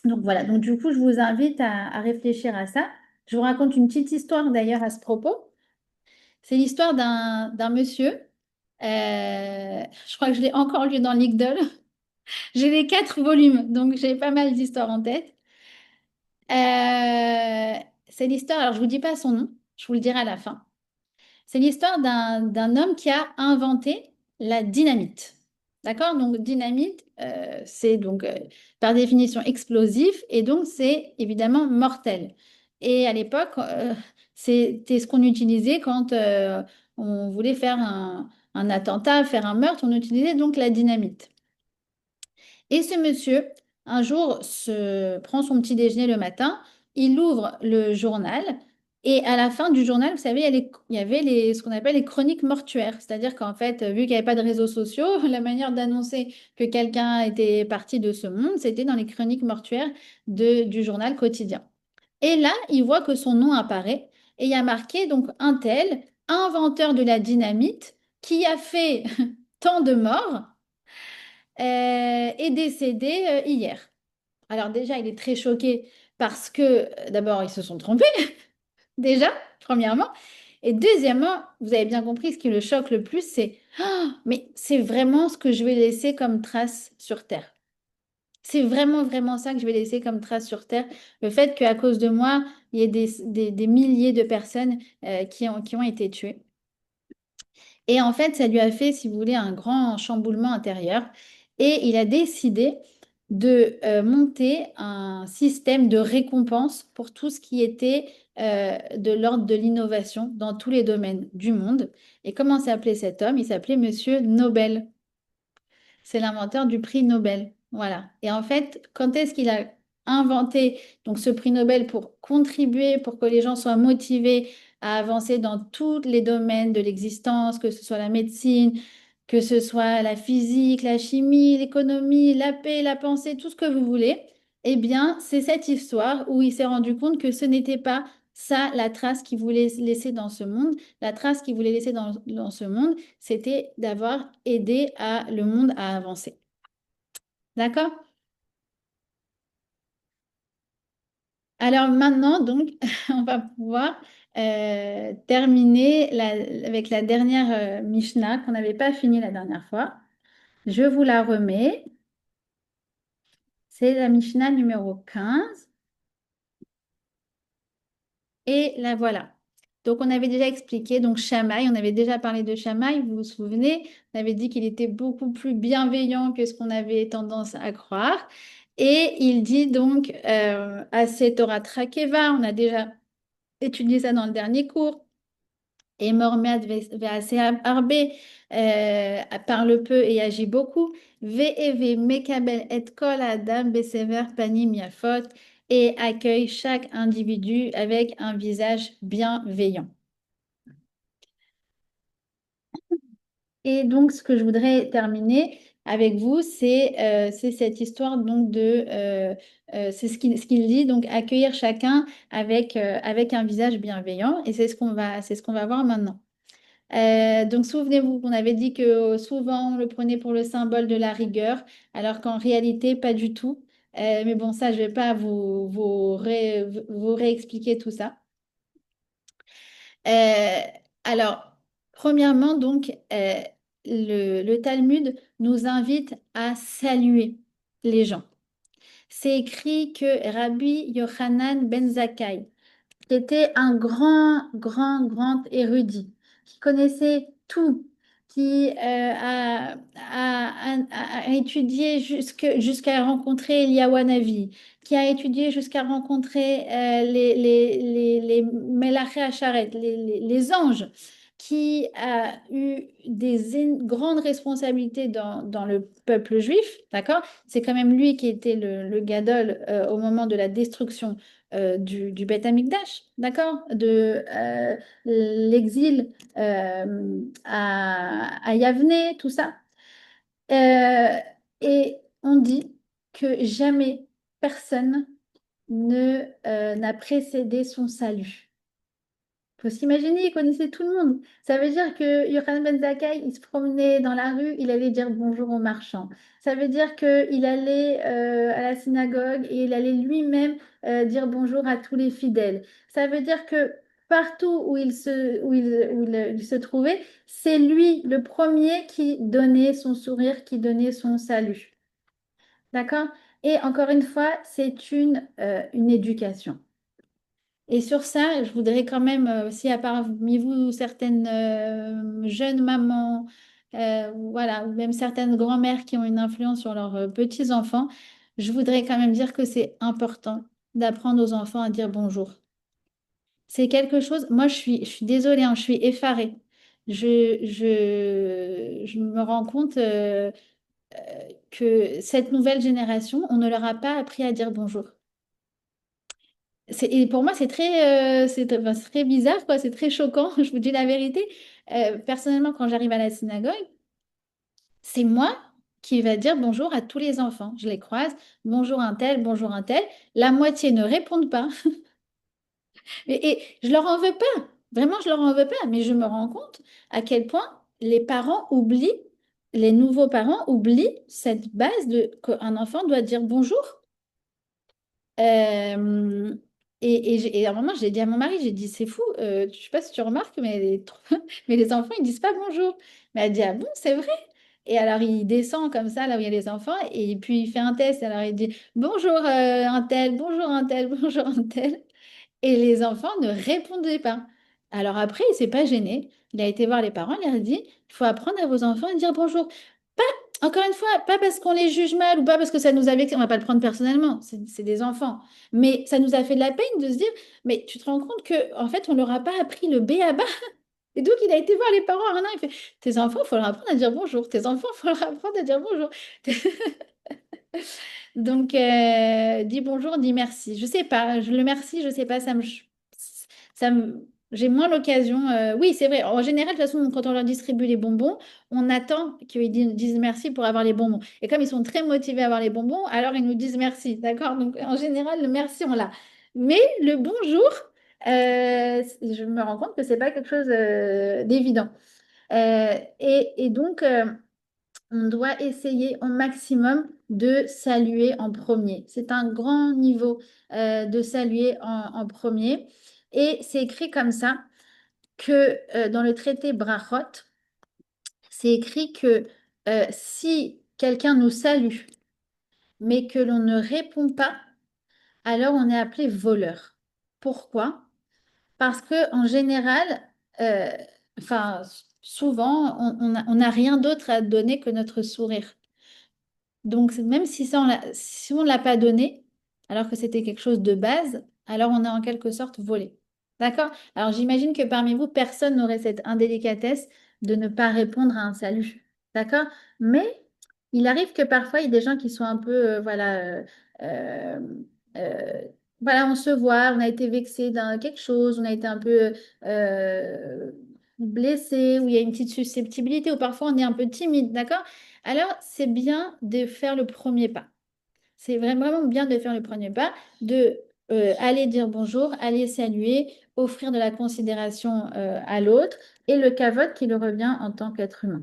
donc voilà. Donc du coup, je vous invite à réfléchir à ça. Je vous raconte une petite histoire d'ailleurs à ce propos. C'est l'histoire d'un monsieur. Je crois que je l'ai encore lu dans l'Igdol. J'ai les 4 volumes, donc j'ai pas mal d'histoires en tête. Euh, c'est l'histoire, alors je vous dis pas son nom, je vous le dirai à la fin. C'est l'histoire d'un homme qui a inventé la dynamite. D'accord? Donc dynamite, c'est donc par définition explosif et donc c'est évidemment mortel. Et à l'époque, c'était ce qu'on utilisait quand on voulait faire un attentat, faire un meurtre, on utilisait donc la dynamite. Et ce monsieur, un jour, prend son petit déjeuner le matin, il ouvre le journal et à la fin du journal, vous savez, il y avait ce qu'on appelle les chroniques mortuaires. C'est-à-dire qu'en fait, vu qu'il n'y avait pas de réseaux sociaux, la manière d'annoncer que quelqu'un était parti de ce monde, c'était dans les chroniques mortuaires du journal quotidien. Et là, il voit que son nom apparaît et il y a marqué donc un tel, inventeur de la dynamite, qui a fait tant de morts est décédé hier. Alors déjà, il est très choqué parce que d'abord, ils se sont trompés, déjà, premièrement. Et deuxièmement, vous avez bien compris, ce qui le choque le plus, c'est ah, mais c'est vraiment ce que je vais laisser comme trace sur Terre. C'est vraiment, vraiment ça que je vais laisser comme trace sur Terre. Le fait qu'à cause de moi, il y ait des milliers de personnes qui ont été tuées. Et en fait, ça lui a fait, si vous voulez, un grand chamboulement intérieur. Et il a décidé de monter un système de récompense pour tout ce qui était de l'ordre de l'innovation dans tous les domaines du monde. Et comment s'appelait cet homme? Il s'appelait Monsieur Nobel. C'est l'inventeur du prix Nobel. Voilà. Et en fait, quand est-ce qu'il a inventé donc ce prix Nobel pour contribuer, pour que les gens soient motivés à avancer dans tous les domaines de l'existence, que ce soit la médecine, que ce soit la physique, la chimie, l'économie, la paix, la pensée, tout ce que vous voulez. Eh bien, c'est cette histoire où il s'est rendu compte que ce n'était pas ça, la trace qu'il voulait laisser dans ce monde, la trace qu'il voulait laisser dans ce monde, c'était d'avoir aidé le monde à avancer. D'accord? Alors maintenant, donc, on va pouvoir terminer avec la dernière Mishnah qu'on n'avait pas fini la dernière fois. Je vous la remets. C'est la Mishnah numéro 15. Et la voilà. Donc, on avait déjà expliqué, donc Shammai, on avait déjà parlé de Shammai, vous vous souvenez, on avait dit qu'il était beaucoup plus bienveillant que ce qu'on avait tendance à croire. Et il dit donc à Torah Trakeva, on a déjà étudié ça dans le dernier cours, et Mormead ve'ase arbe, parle peu et agit beaucoup, ve'eve mekabel et kol adam besever panim yafot, et accueille chaque individu avec un visage bienveillant. Et donc, ce que je voudrais terminer avec vous, c'est cette histoire donc c'est ce qu'il dit, donc accueillir chacun avec un visage bienveillant, et c'est ce qu'on va voir maintenant. Donc, souvenez-vous qu'on avait dit que souvent on le prenait pour le symbole de la rigueur, alors qu'en réalité, pas du tout. Mais bon, ça, je vais pas vous réexpliquer tout ça. Euh, alors, premièrement, donc, le Talmud nous invite à saluer les gens. C'est écrit que Rabbi Yochanan ben Zakkai, qui était un grand érudit, qui connaissait tout, qui a étudié jusqu'à rencontrer Eliyahu, qui a étudié jusqu'à rencontrer les Melaché Hacharet, les anges, qui a eu grandes responsabilités dans le peuple juif, d'accord? C'est quand même lui qui était le Gadol au moment de la destruction du Beth Amikdash, d'accord? De l'exil à Yavne, tout ça. Euh, et on dit que jamais personne n'a précédé son salut. Faut s'imaginer, il connaissait tout le monde. Ça veut dire que Yochanan Ben Zakkai, il se promenait dans la rue, il allait dire bonjour aux marchands. Ça veut dire qu'il allait à la synagogue et il allait lui-même dire bonjour à tous les fidèles. Ça veut dire que partout où il se trouvait, c'est lui le premier qui donnait son sourire, qui donnait son salut. D'accord? Et encore une fois, c'est une éducation. Et sur ça, je voudrais quand même, aussi, à parmi vous, certaines jeunes mamans, voilà, ou même certaines grand-mères qui ont une influence sur leurs petits-enfants, je voudrais quand même dire que c'est important d'apprendre aux enfants à dire bonjour. C'est quelque chose, moi je suis désolée, hein, je suis effarée. Je me rends compte que cette nouvelle génération, on ne leur a pas appris à dire bonjour. Et pour moi, c'est très bizarre, quoi. C'est très choquant, je vous dis la vérité. Personnellement, quand j'arrive à la synagogue, c'est moi qui va dire bonjour à tous les enfants. Je les croise, bonjour un tel, bonjour un tel. La moitié ne répondent pas. Et je leur en veux pas. Vraiment, je leur en veux pas. Mais je me rends compte à quel point les nouveaux parents oublient cette base qu'un enfant doit dire bonjour. Euh, et à un moment, j'ai dit à mon mari, j'ai dit, c'est fou, je sais pas si tu remarques, mais mais les enfants, ils disent pas bonjour. Mais elle dit, ah bon, c'est vrai? Et alors, il descend comme ça, là où il y a les enfants, et puis il fait un test. Alors, il dit, bonjour un tel, bonjour un tel, bonjour un tel. Et les enfants ne répondaient pas. Alors après, il s'est pas gêné. Il a été voir les parents, il leur a dit, il faut apprendre à vos enfants à dire bonjour. Encore une fois, pas parce qu'on les juge mal ou pas parce que ça nous a vexé, on va pas le prendre personnellement, c'est des enfants. Mais ça nous a fait de la peine de se dire, mais tu te rends compte que en fait, on leur a pas appris le B à bas. Et donc, il a été voir les parents un an, il fait, tes enfants, il faut leur apprendre à dire bonjour. Tes enfants, il faut leur apprendre à dire bonjour. Donc, dis bonjour, dis merci. Je sais pas, le merci, je sais pas, j'ai moins l'occasion. Oui, c'est vrai. En général, de toute façon, quand on leur distribue les bonbons, on attend qu'ils disent merci pour avoir les bonbons. Et comme ils sont très motivés à avoir les bonbons, alors ils nous disent merci. D'accord? Donc, en général, le merci, on l'a. Mais le bonjour, Je me rends compte que c'est pas quelque chose d'évident. Et donc, on doit essayer au maximum de saluer en premier. C'est un grand niveau de saluer en premier. Et c'est écrit comme ça que dans le traité Brachot, c'est écrit que si quelqu'un nous salue, mais que l'on ne répond pas, alors on est appelé voleur. Pourquoi? Parce que en général, euh, enfin, souvent, on n'a rien d'autre à donner que notre sourire. Donc, même si ça, si on ne l'a pas donné, alors que c'était quelque chose de base, alors on est en quelque sorte volé. D'accord? Alors, j'imagine que parmi vous, personne n'aurait cette indélicatesse de ne pas répondre à un salut. D'accord? Mais il arrive que parfois, il y ait des gens qui sont un peu, euh, euh, voilà, on se voit, on a été vexé d'un quelque chose, on a été un peu euh, blessé, ou il y a une petite susceptibilité, ou parfois on est un peu timide. D'accord? Alors, c'est bien de faire le premier pas. C'est vraiment bien de faire le premier pas, de aller dire bonjour, aller saluer, offrir de la considération à l'autre et le cavote qui le revient en tant qu'être humain.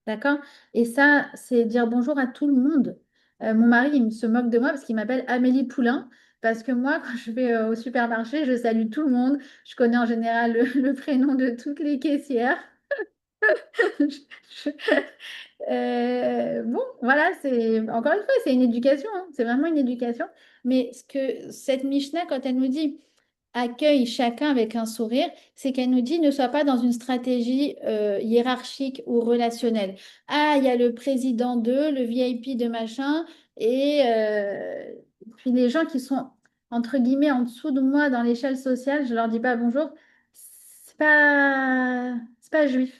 D'accord? Et ça, c'est dire bonjour à tout le monde. Mon mari, il se moque de moi parce qu'il m'appelle Amélie Poulain. Parce que moi, quand je vais au supermarché, je salue tout le monde. Je connais en général le prénom de toutes les caissières. Bon, voilà, c'est encore une fois, c'est une éducation, hein, c'est vraiment une éducation. Mais ce que cette Mishnah, quand elle nous dit accueille chacun avec un sourire, c'est qu'elle nous dit ne sois pas dans une stratégie hiérarchique ou relationnelle. Ah, il y a le président de, le VIP de machin, et puis les gens qui sont entre guillemets en dessous de moi dans l'échelle sociale, je leur dis pas bonjour, c'est pas juif,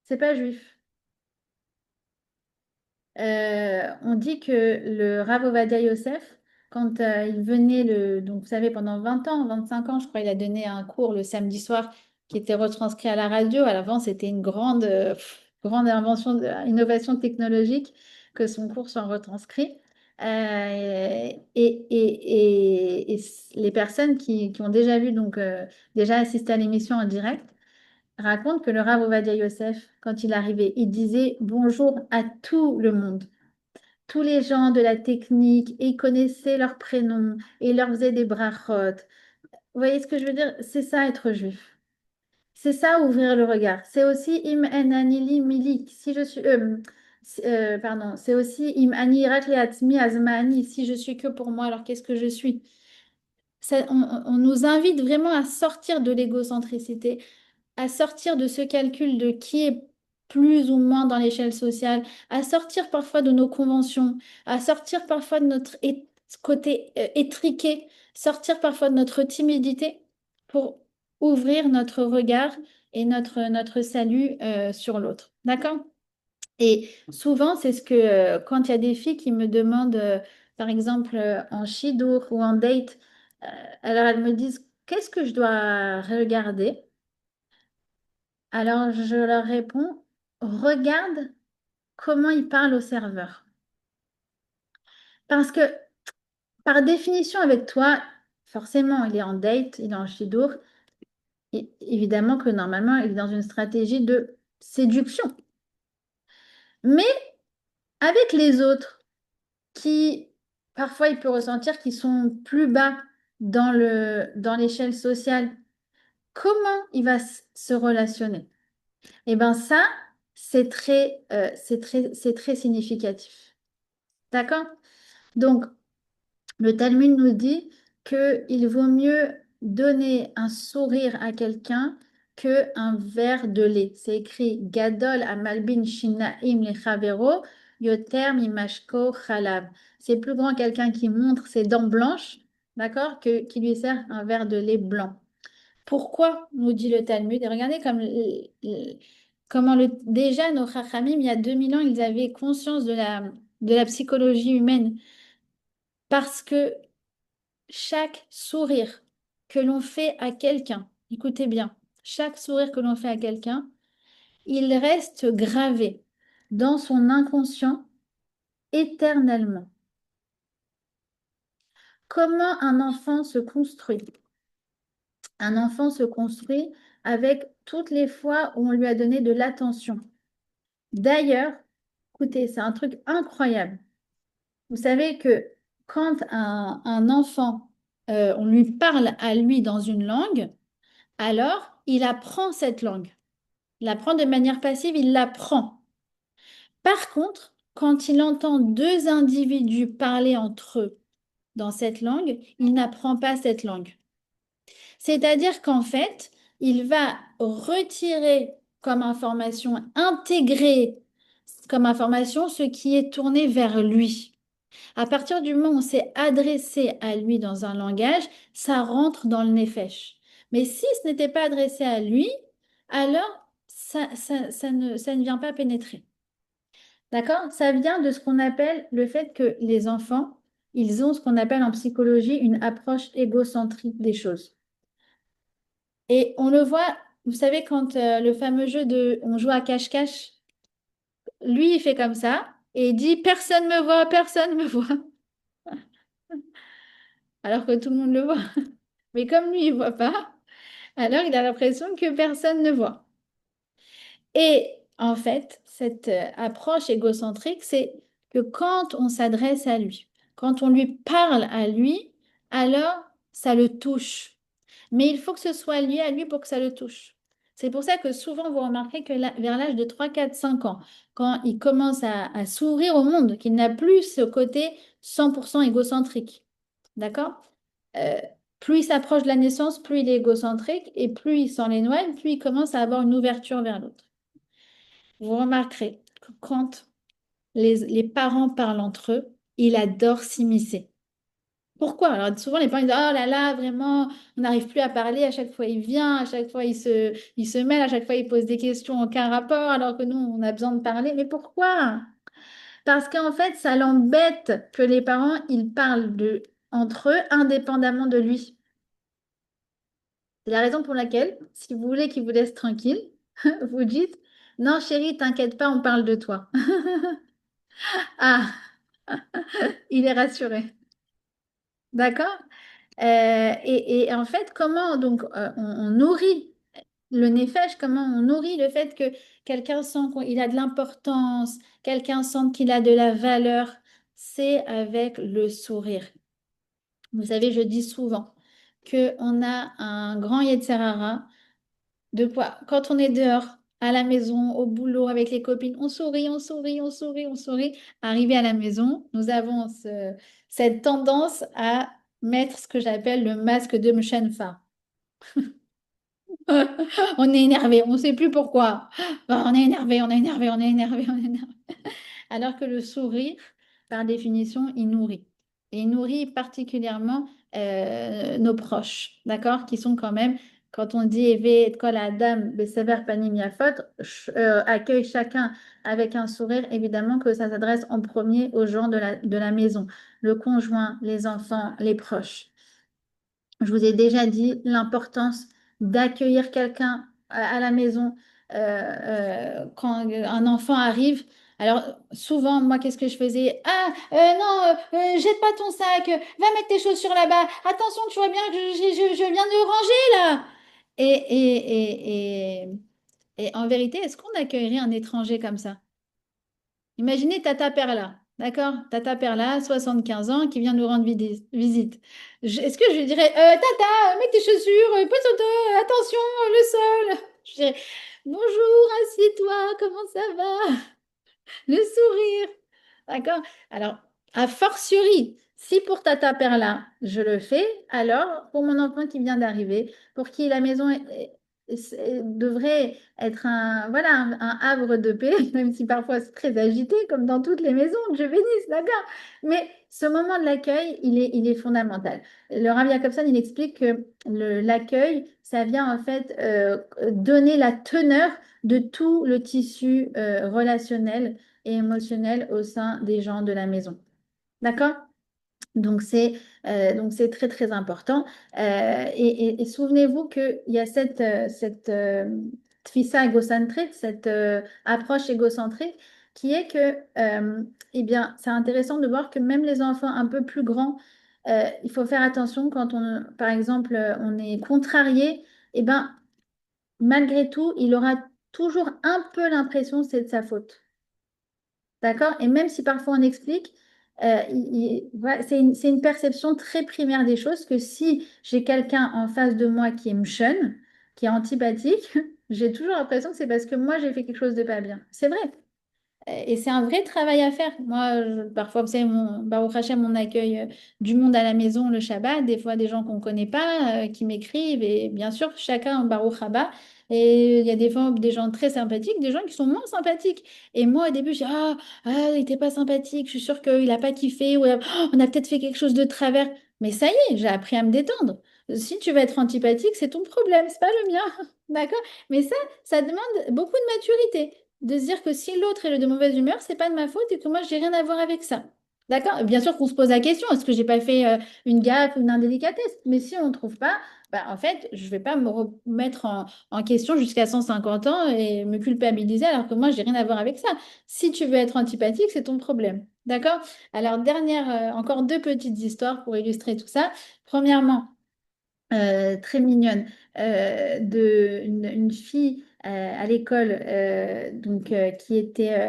c'est pas juif. On dit que le Rav Ovadia Yosef, quand il venait, donc vous savez, pendant 20 ans, 25 ans, je crois, il a donné un cours le samedi soir qui était retranscrit à la radio. À l'avant, c'était une grande invention, innovation technologique que son cours soit retranscrit. Les personnes qui ont déjà vu, donc déjà assisté à l'émission en direct, racontent que le Rav Ovadia Yosef, quand il arrivait, il disait bonjour à tout le monde, tous les gens de la technique, et ils connaissaient leurs prénoms et il leur faisait des brachot. Vous voyez ce que je veux dire? C'est ça être juif. C'est ça ouvrir le regard. C'est aussi im en anili milik. Si je suis, pardon, c'est aussi im ani rak leatzmi azmani. Si je suis que pour moi, alors qu'est-ce que je suis? On nous invite vraiment à sortir de l'égocentricité, à sortir de ce calcul de qui est plus ou moins dans l'échelle sociale, à sortir parfois de nos conventions, à sortir parfois de notre côté étriqué, sortir parfois de notre timidité pour ouvrir notre regard et notre salut sur l'autre. D'accord? Et souvent, c'est ce que quand il y a des filles qui me demandent, par exemple, en chidour ou en date, euh, alors elles me disent, qu'est-ce que je dois regarder? Alors, je leur réponds, regarde comment il parle au serveur. Parce que, par définition, avec toi, forcément, il est en date, il est en chidour. Évidemment que normalement, il est dans une stratégie de séduction. Mais avec les autres, qui, parfois, il peut ressentir qu'ils sont plus bas dans l'échelle sociale, comment il va se relationner? Eh bien, ça, c'est très significatif. D'accord? Donc, le Talmud nous dit qu'il vaut mieux donner un sourire à quelqu'un que un verre de lait. C'est écrit Gadol amalbin shinaim lechavero yoter mimashko chalav. C'est plus grand quelqu'un qui montre ses dents blanches, d'accord, que qui lui sert un verre de lait blanc. Pourquoi, nous dit le Talmud? Et regardez comment déjà nos Chachamim, il y a 2000 ans, ils avaient conscience de la psychologie humaine. Parce que chaque sourire que l'on fait à quelqu'un, écoutez bien, chaque sourire que l'on fait à quelqu'un, il reste gravé dans son inconscient éternellement. Comment un enfant se construit? Un enfant se construit avec toutes les fois où on lui a donné de l'attention. D'ailleurs, écoutez, c'est un truc incroyable. Vous savez que quand un enfant, on lui parle à lui dans une langue, alors il apprend cette langue. Il apprend de manière passive, il l'apprend. Par contre, quand il entend deux individus parler entre eux dans cette langue, il n'apprend pas cette langue. C'est-à-dire qu'en fait, il va retirer comme information, intégrer comme information ce qui est tourné vers lui. À partir du moment où on s'est adressé à lui dans un langage, ça rentre dans le nefesh. Mais si ce n'était pas adressé à lui, alors ça ne vient pas pénétrer. D'accord? Ça vient de ce qu'on appelle le fait que les enfants, ils ont ce qu'on appelle en psychologie une approche égocentrique des choses. Et on le voit, vous savez, quand le fameux jeu de on joue à cache-cache, lui, il fait comme ça et il dit personne me voit, personne me voit, alors que tout le monde le voit. Mais comme lui, il voit pas, alors il a l'impression que personne ne voit. Et en fait, cette approche égocentrique, c'est que quand on s'adresse à lui, quand on lui parle à lui, alors ça le touche. Mais il faut que ce soit lié à lui pour que ça le touche. C'est pour ça que souvent, vous remarquez que vers l'âge de 3, 4, 5 ans, quand il commence à s'ouvrir au monde, qu'il n'a plus ce côté 100% égocentrique. D'accord? Euh, Plus il s'approche de la naissance, plus il est égocentrique, et plus il s'en éloigne, plus il commence à avoir une ouverture vers l'autre. Vous remarquerez que quand les parents parlent entre eux, il adore s'immiscer. Pourquoi? Alors souvent les parents disent, oh là là, vraiment, on n'arrive plus à parler, à chaque fois il vient, à chaque fois il se mêle, à chaque fois il pose des questions, aucun rapport, alors que nous, on a besoin de parler. Mais pourquoi? Parce qu'en fait, ça l'embête que les parents, ils parlent entre eux indépendamment de lui. C'est la raison pour laquelle, si vous voulez qu'il vous laisse tranquille, vous dites, non chérie, t'inquiète pas, on parle de toi. Ah, il est rassuré. D'accord? Et en fait, comment donc on nourrit le nefesh, comment on nourrit le fait que quelqu'un sent qu'il a de l'importance, quelqu'un sent qu'il a de la valeur, c'est avec le sourire. Vous savez, je dis souvent qu'on a un grand Yetzer Hara, de quoi, quand on est dehors, à la maison, au boulot, avec les copines, on sourit, on sourit, on sourit, on sourit. Arrivé à la maison, nous avons cette tendance à mettre ce que j'appelle le masque de Mshenfa. On est énervé, on ne sait plus pourquoi. On est énervé, on est énervé, on est énervé, on est énervé. Alors que le sourire, par définition, il nourrit. Et il nourrit particulièrement nos proches, d'accord? Qui sont quand même, quand on dit Eve et kol adam besever panim yafot, accueille chacun avec un sourire, évidemment que ça s'adresse en premier aux gens de la maison, le conjoint, les enfants, les proches. Je vous ai déjà dit l'importance d'accueillir quelqu'un à la maison quand un enfant arrive. Alors, souvent, moi, qu'est-ce que je faisais? Ah, non, jette pas ton sac, va mettre tes chaussures là-bas. Attention, tu vois bien que je viens de ranger là. Et, et en vérité, est-ce qu'on accueillerait un étranger comme ça? Imaginez Tata Perla, d'accord? Tata Perla, 75 ans, qui vient nous rendre visite. Est-ce que je lui dirais, Tata, mets tes chaussures, pose-toi, attention, le sol. Je dirais, bonjour, assieds-toi, comment ça va? Le sourire. D'accord? Alors, a fortiori, si pour Tata Perla, je le fais, alors pour mon enfant qui vient d'arriver, pour qui la maison devrait être voilà, un havre de paix, même si parfois c'est très agité, comme dans toutes les maisons, Dieu bénisse, d'accord? Mais ce moment de l'accueil, il est fondamental. Le Rav Jacobson, il explique que l'accueil, ça vient en fait donner la teneur de tout le tissu relationnel et émotionnel au sein des gens de la maison. D'accord? Donc c'est très très important. Et souvenez-vous qu'il y a cette tfissa égocentrique, cette approche égocentrique qui est que eh bien, c'est intéressant de voir que même les enfants un peu plus grands, il faut faire attention quand on, par exemple, on est contrarié, et ben, malgré tout, il aura toujours un peu l'impression que c'est de sa faute. D'accord? Et même si parfois on explique, voilà, c'est une perception très primaire des choses que si j'ai quelqu'un en face de moi qui me shunne, qui est antipathique, j'ai toujours l'impression que c'est parce que moi j'ai fait quelque chose de pas bien. C'est vrai. Et c'est un vrai travail à faire. Moi, parfois, vous savez, Baruch Hashem, on accueille du monde à la maison le Shabbat, des fois des gens qu'on ne connaît pas qui m'écrivent, et bien sûr, chacun un Baruch Haba. Et il y a des fois des gens très sympathiques, des gens qui sont moins sympathiques. Et moi, au début, j'ai il n'était pas sympathique, je suis sûre qu'il n'a pas kiffé, ou on a peut-être fait quelque chose de travers. Mais ça y est, j'ai appris à me détendre. Si tu veux être antipathique, c'est ton problème, c'est pas le mien. D'accord? Mais ça demande beaucoup de maturité de se dire que si l'autre est de mauvaise humeur, c'est pas de ma faute et que moi, j'ai rien à voir avec ça. D'accord? Bien sûr qu'on se pose la question, est-ce que j'ai pas fait une gaffe ou une indélicatesse? Mais si on ne trouve pas, bah, en fait, je vais pas me remettre en question jusqu'à 150 ans et me culpabiliser alors que moi, j'ai rien à voir avec ça. Si tu veux être antipathique, c'est ton problème. D'accord? Alors, encore deux petites histoires pour illustrer tout ça. Premièrement, très mignonne une fille à l'école elle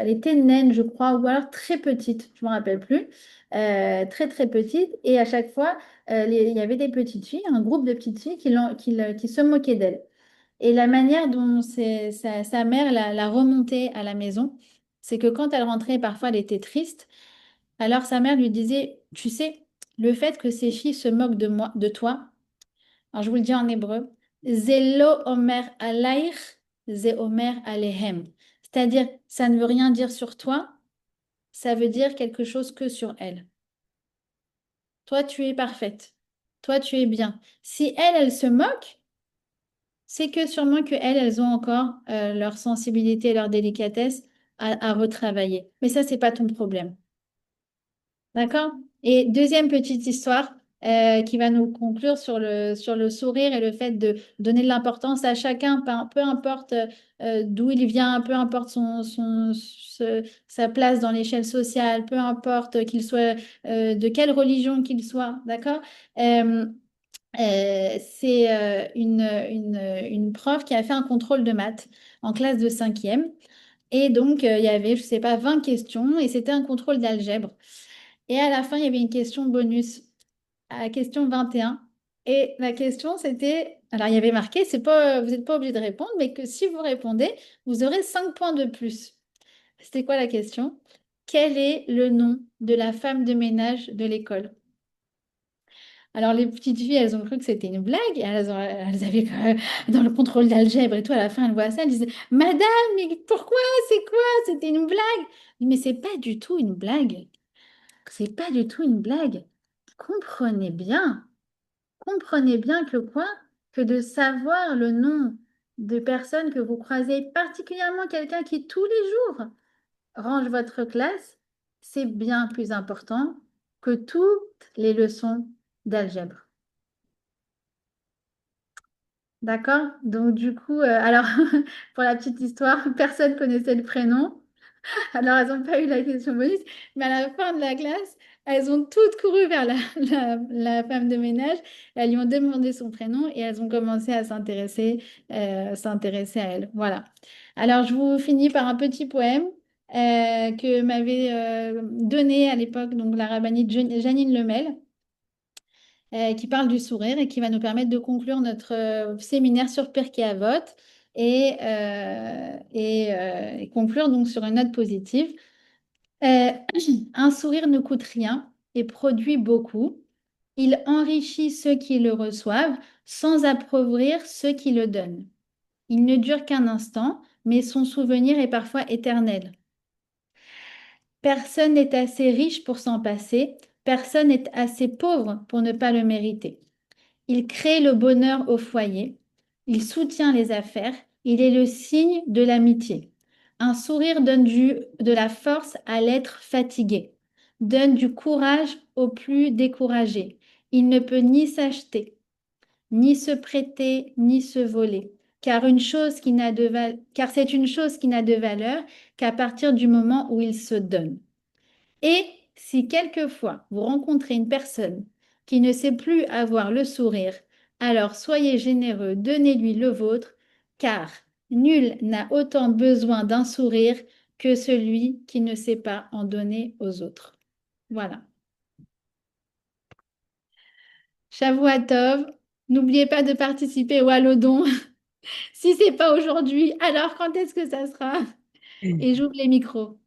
était naine je crois ou alors très petite je me rappelle plus très très petite et à chaque fois il y avait des petites filles un groupe de petites filles qui se moquaient d'elle et la manière dont sa mère l'a remontée à la maison c'est que quand elle rentrait parfois elle était triste alors sa mère lui disait tu sais le fait que ces filles se moquent de toi alors, je vous le dis en hébreu. Zelo omer alaïr, ze omer alehem. C'est-à-dire, ça ne veut rien dire sur toi, ça veut dire quelque chose que sur elle. Toi, tu es parfaite. Toi, tu es bien. Si elle se moque, c'est que sûrement que elles ont encore leur sensibilité, leur délicatesse à retravailler. Mais ça, c'est pas ton problème. D'accord? Et deuxième petite histoire qui va nous conclure sur le sourire et le fait de donner de l'importance à chacun, peu importe d'où il vient, peu importe sa place dans l'échelle sociale, peu importe qu'il soit de quelle religion qu'il soit, d'accord? Euh, c'est une prof qui a fait un contrôle de maths en classe de cinquième. Et donc, il y avait, je sais pas, 20 questions et c'était un contrôle d'algèbre. Et à la fin, il y avait une question bonus, à la question 21. Et la question, c'était, alors il y avait marqué, c'est pas, vous n'êtes pas obligé de répondre, mais que si vous répondez, vous aurez 5 points de plus. C'était quoi la question? Quel est le nom de la femme de ménage de l'école? Alors les petites filles, elles ont cru que c'était une blague. Et elles avaient dans le contrôle d'algèbre et tout, à la fin, elles voient ça, elles disaient, Madame, mais pourquoi? C'est quoi? C'était une blague. Mais c'est pas du tout une blague. C'est pas du tout une blague. Comprenez bien, comprenez bien que quoi? Que de savoir le nom de personnes que vous croisez, particulièrement quelqu'un qui tous les jours range votre classe, c'est bien plus important que toutes les leçons d'algèbre. D'accord? Donc du coup, alors pour la petite histoire, personne connaissait le prénom. Alors, elles n'ont pas eu la question bonus, mais à la fin de la classe, elles ont toutes couru vers la femme de ménage. Elles lui ont demandé son prénom et elles ont commencé à s'intéresser à elle. Voilà. Alors, je vous finis par un petit poème que m'avait donné à l'époque donc la rabbinite Janine Lemel, qui parle du sourire et qui va nous permettre de conclure notre séminaire sur Pirkei Avot et conclure donc sur une note positive. Euh, un sourire ne coûte rien et produit beaucoup. Il enrichit ceux qui le reçoivent sans appauvrir ceux qui le donnent. Il ne dure qu'un instant, mais son souvenir est parfois éternel. Personne n'est assez riche pour s'en passer, personne n'est assez pauvre pour ne pas le mériter. Il crée le bonheur au foyer, il soutient les affaires, il est le signe de l'amitié. Un sourire donne de la force à l'être fatigué, donne du courage au plus découragé. Il ne peut ni s'acheter, ni se prêter, ni se voler, car c'est une chose qui n'a de valeur qu'à partir du moment où il se donne. Et si quelquefois vous rencontrez une personne qui ne sait plus avoir le sourire. Alors soyez généreux, donnez-lui le vôtre, car nul n'a autant besoin d'un sourire que celui qui ne sait pas en donner aux autres. Voilà. Shavuot Tov. N'oubliez pas de participer au Hallodon. Si c'est pas aujourd'hui, alors quand est-ce que ça sera? Et j'ouvre les micros.